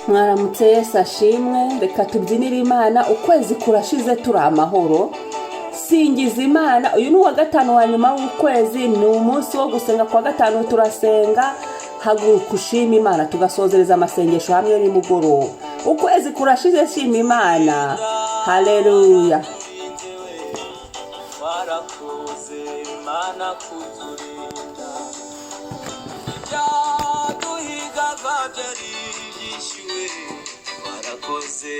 Mwaramutse Yesu ashimwe. Reka tubyinire Imana. Ukwezi kurashize turi amahoro. Singiza Imana. Uyu ni uwa gatanu wa nyuma w'ukwezi, ni umunsi wo gusenga. Kwa gatanu turasenga. Haguruka ushime Imana, tugasozereza amasengesho hamwe nimugoroba. Ukwezi kurashize, shima Imana. Hallelloua. Warakoze Imana kuturinda, warakoze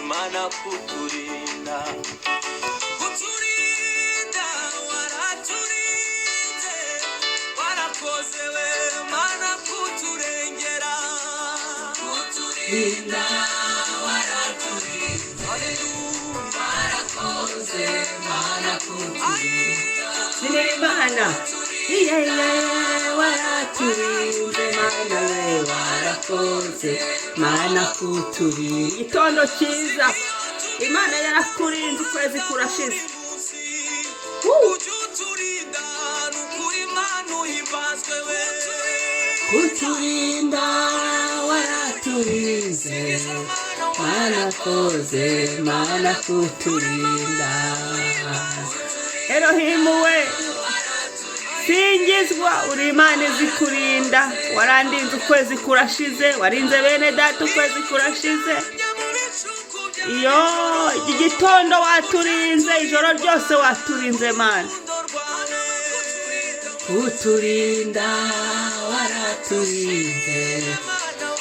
Imana kuturinda, waraturinze, warakoze Imana kuturengera, kuturinda, waraturinze, warakoze Imana kuturinda, Imana waraturinze, Mana we warakoze Mana kuturinda. Itondo cyiza, Imana yarakurinze, ukwezi kurashize. Kuturinda waraturinze, Mana koze Mana kuturinda. Elohimu we singizwa, uri Imana izi kurinda. Warandinze ukwezi kurashize, warinze bene data ukwezi kurashize. Iyo igitondo waturinze, ijoro ryose waturinze Mana. Kuturinda waraturinze,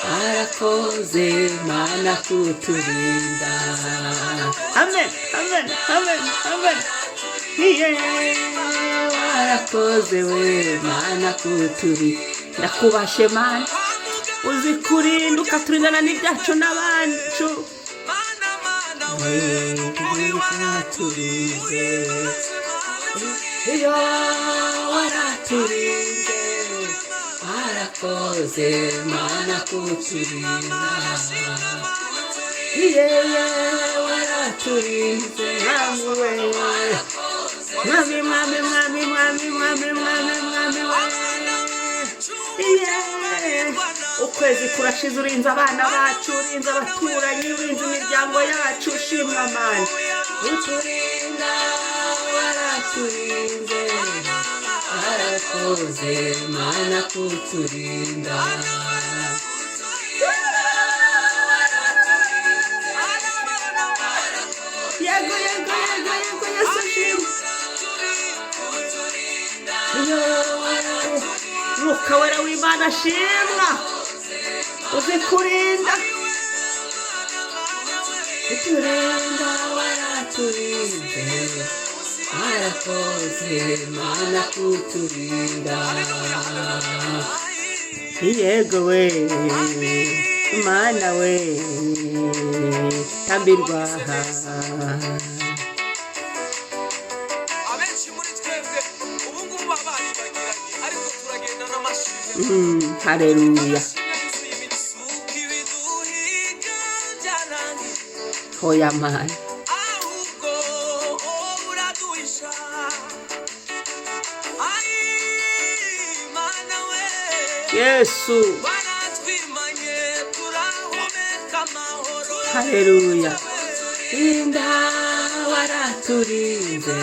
warakoze Mana kuturinda. Amen, amen, amen, amen. Warakoze we Mana kuturinda. Ndakubashe Mana, uzi kurinda ukaturindana n'ibyacu n'abantu. Waraturinze, iyo waraturinze, warakoze Mana kuturinda. Waraturinze, Mwami, mwami, mwami, mwami, mwami, mwami, mwami, ukwezi kurashize, urinze abana bacu, urinze abaturanyi, urinze imiryango yacu. Shimwa Mana, uturinda, waraturinze, warakoze Mana kuturinda. Yego, yego, yego, yego, Yesu shimwa. Mwuka wera w'Imana shimwa, uzi kurinda. Uturinda waraturinze, warakoze Mana kuturinda. Yego we Mana we tambirwa. Hallelloua. Hoya Mana. Yesu. Hallelloua. Inda waraturinze,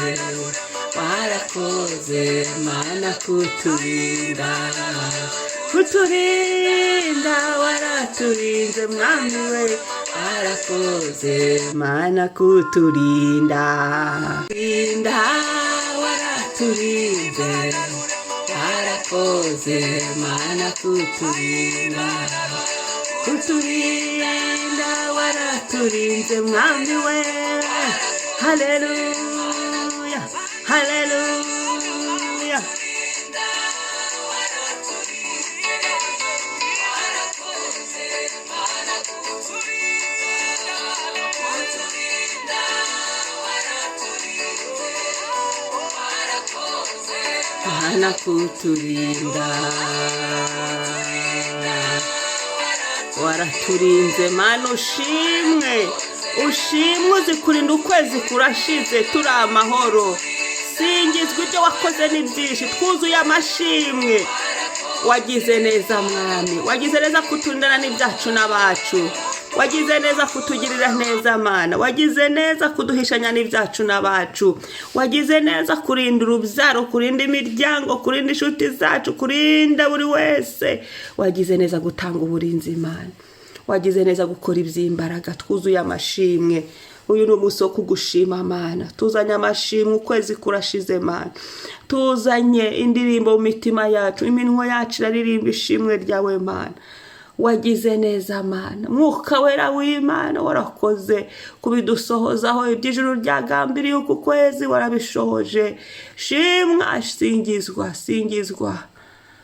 warakoze Mana kuturinda. Kuturinda waraturinze, Mwami we warakoze Mana kuturinda. Kuturinda waraturinze, warakoze Mana kuturinda. Kuturinda waraturinze, Mwami we. Hallelloua, hallelloua. Mana kuturinda, waraturinze Mana ushimwe. Ushimwe uzi kurinda, ukwezi kurashize turi amahoro. Singizwa ibyo wakoze ni byinshi, twuzuye amashimwe. wagize neza mwami, wagize neza kutundana n'ibyacu n'abacu, wagize neza kutugirira neza mana, wagize neza kuduhishanya n'ibyacu n'abacu, wagize neza kurinda urubyaro, kurinda imiryango, kurinda inshuti zacu, kurinda buri wese, wagize neza gutanga uburinzi mana, wagize neza gukora iby'imbaraga. Twuzuye amashimwe, uyu ni umunsi wo kugushima mana, tuzanye amashimwe, ukwezi kurashize mana, tuzanye indirimbo mu mitima yacu, iminwa yacu iraririmba ishimwe ryawe mana. Wagize neza mana, mwuka wera w'Imana warakoze kubidusohozaho iby'ijuru ryagambiriye uku kwezi, warabishohoje. Shimwa, singizwa, singizwa.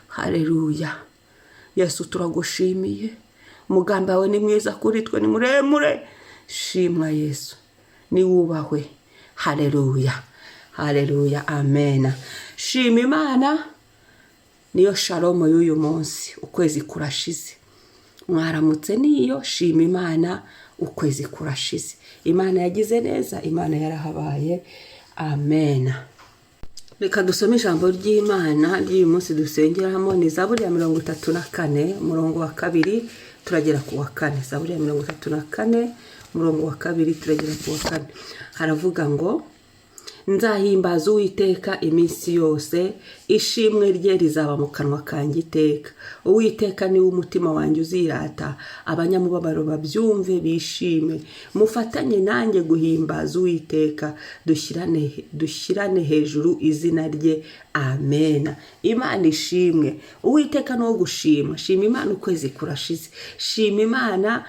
Hallelloua. Yesu turagushimiye, umugambi wawe ni mwiza kuri twe, ni muremure. Shimwa Yesu, ni wubahwe. Hallelloua, hallelloua, amen. Shima Imana, niyo shalom y'uyu munsi, ukwezi kurashize. Mwaramutse niyo shima Imana, ukwezi kurashize. Imana yagize neza, Imana yarahabaye, amen. Reka dusome ijambo ry'Imana ry'uyu munsi dusengeramo, ni Zaburi ya 34 umurongo wa 2 turagera ku wa 4. Zaburi ya 34 umurongo wa 2 turagera ku wa 4. Haravuga ngo, nzahimbaza Uwiteka iminsi yose, ishimwe rye rizaba mu kanwa kanjye iteka. Uwiteka ni umutima wanjye uzirata, abanyamubabaro babyumve bishime. Mufatanye nanjye guhimbaza Uwiteka, dushyirane hejuru izina rye, amen. Imana ishimwe. Uwiteka no gushima. Shima Imana, ukwezi kurashize. Shima Imana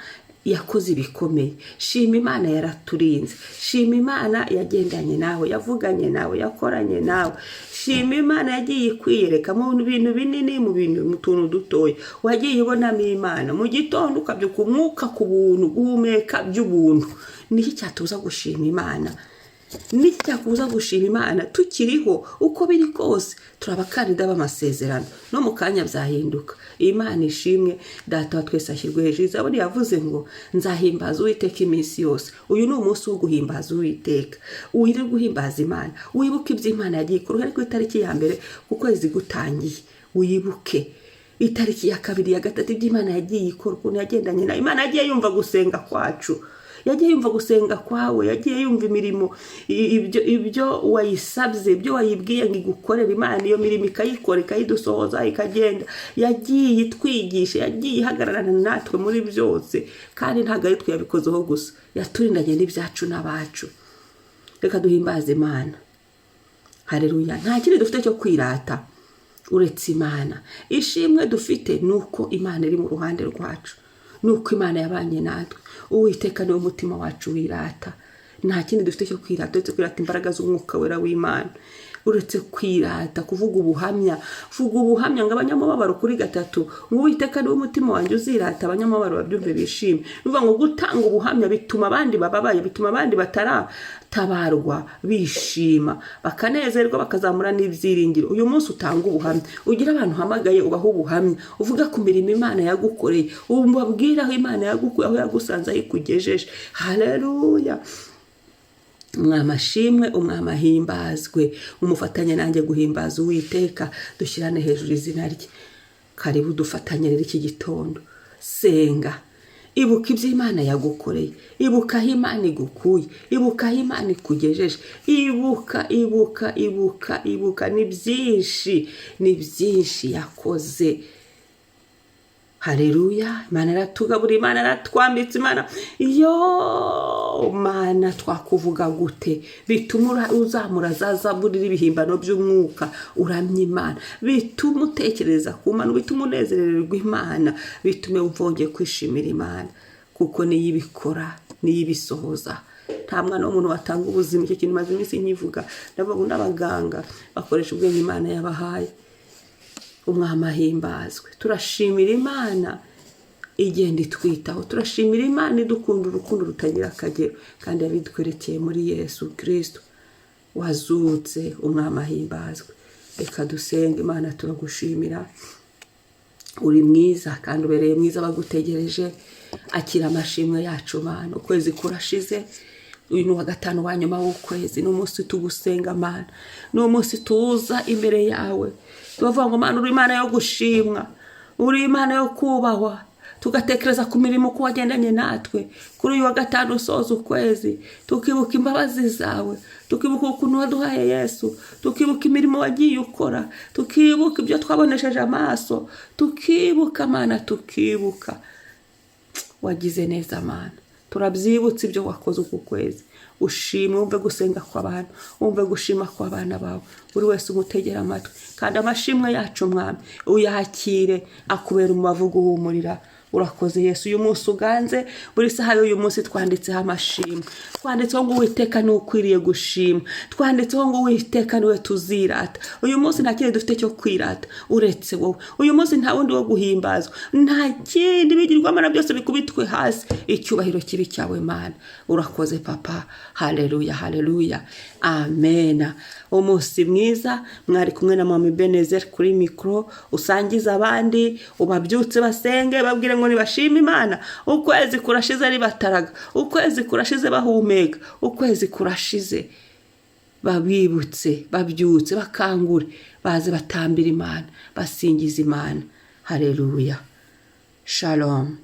yakoze ibikomeye. Shima Imana yaraturinze. Shima Imana yagendanye nawe, yavuganye nawe, yakoranye nawe. Shima Imana yagiye kwiyereka mu bintu binini, mu tuntu dutoya. Wagiye ubonamo Imana. Mu gitondo ukabyuka umwuka ku buntu, guhumeka by'ubuntu. Niki cyatuza gushima Imana? Niki cyakuza gushima Imana? Tukiriho uko biri kose turabakandida b'amasezerano, no mu kanya byahinduka. Imana ishimwe, data wa twese ashyirwe hejuru. Zaburi yavuze ngo, nzahimbaza Uwiteka iminsi yose. Uyu ni umunsi wo guhimbaza Uwiteka. Wiri guhimbaza Imana, wibuke iby'Imana yagiye ikora ku itariki ya 1 ukwezi gutangiye. Wibuke itariki ya 2 ya 3 iby'Imana yagiye ikora, ukuntu yagendanye na Imana. Yagiye yumva gusenga kwacu, yagiye yumva gusenga kwawe, yagiye yumva imirimo, ibyo wayisabye, ibyo wayibwiye ngo igukorere. Imana iyo mirimo ikayikora, ikayidusohoza, ikagenda. Yagiye itwigisha, yagiye ihagararana natwe muri byose, kandi ntabwo ari twe yabikozeho gusa, yaturindanye n'ibyacu n'abacu. Reka duhimbaze Imana. Hallelloua. Nta kindi dufite cyo kwirata uretse Imana. Ishimwe dufite nuko Imana iri mu ruhande rwacu, nuko Imana yabanye natwe. Uwiteka ni umutima wacu wirata. Nta kindi dufite cyo kwirata uretse kwirata imbaraga z'umwuka wera w'Imana. Uretse kwirata, kuvuga ubuhamya. Vuga ubuhamya ngo abanyamubabaro kuri 3, ngo Uwiteka ni umutima wanjye uzirata, abanyamubabaro babyumve bishime. Nuvuga ngo gutanga ubuhamya bituma abandi bababaye, bituma abandi tabarwa bishima, bakanezerwa, bakazamura n'ibyiringiro. Uyu munsi utanga ubuhamya, ugira abantu hamagaye ubaho ubuhamya, uvuga ku mirimo Imana yagukoreye, ubabwira aho Imana yagukuye, aho yagusanze, aho ikugejeje. Hallelloua. Umwami ashimwe, umwami ahimbazwe. Umufatanye nanjye guhimbaza Uwiteka, dushyirane hejuru izina rye. Karibu dufatanye rero iki gitondo. Senga, ibuka iby'Imana yagukoreye, ibuka aho Imana igukuye, ibuka aho Imana ikugejeje. Ibuka, ni byinshi yakoze. Hallelloua. Imana iratugabura, Imana iratwambitse, Imana Mana twakuvuga gute? Bituma uzamura za zaburi ibihimbano by'umwuka, uramya Imana. Bituma utekereza ku Mana, bituma unezerererwa Imana, bitume umvongeye kwishimira Imana, kuko niyo ibikora, niyo ibisohoza. Nta mwana w'umuntu watanga ubuzima. Icyo kintu maze iminsi nkivuga, ndavuga ngo n'abaganga bakoresha ubwenge Imana yabahaye. Umwami ahimbazwe. Turashimira Imana igenda itwitaho, turashimira Imana idukunda urukundo rutagira akagero, kandi yabitwerekeye muri Yesu Kristo wazutse. Umwami ahimbazwe. Reka dusenge. Imana turagushimira, uri mwiza kandi ubereye mwiza, bagutegereje. Akira amashimwe yacu Mana. Ukwezi kurashize, uyu ni wa gatanu wa nyuma w'ukwezi, ni umunsi tugusenga Mana, ni umunsi tuza imbere yawe tubavuga ngo Mana uri Imana yo gushimwa, uri Imana yo kubahwa, tugatekereza ku mirimo uko wagendanye natwe kuri uyu wa gatanu usoza ukwezi, tukibuka imbabazi zawe, tukibuka ukuntu waduhaye Yesu, tukibuka imirimo wagiye ukora, tukibuka ibyo twabonesheje amaso, tukibuka Mana, tukibuka wagize neza Mana. Turabyibutse ibyo wakoze uku kwezi. Ushimwe, wumve gusenga kw'abantu, wumve gushima kw'abana bawe, buri wese umutegera amatwi, kandi amashimwe yacu Mwami uyakire akubera umubavu guhumurira. Urakoze Yesu, uyu munsi uganze, buri saha y'uyu munsi twanditseho amashimwe, twanditseho ngo Uwiteka ni ukwiriye gushima, twanditseho ngo Uwiteka niwe tuzirata. Uyu munsi nta kindi dufite cyo kwirata uretse wowe, uyu munsi nta wundi wo guhimbazwa, nta kindi bigirwamana byose bikubitwe hasi, icyubahiro kibi cyawe Mana. Urakoze Papa. Hallelloua, hallelloua, amena. Umunsi mwiza, mwari kumwe na Mama Ebenezer kuri mikro, usangiza abandi, ubabyutse basenge babwire ngo nibashima Imana. Ukwezi kurashize ari bataraga, ukwezi kurashize bahumeka, ukwezi kurashize babibutse, babyutse, bakangure, baze batambira Imana, basingiza Imana. Hallelloua. Shalom.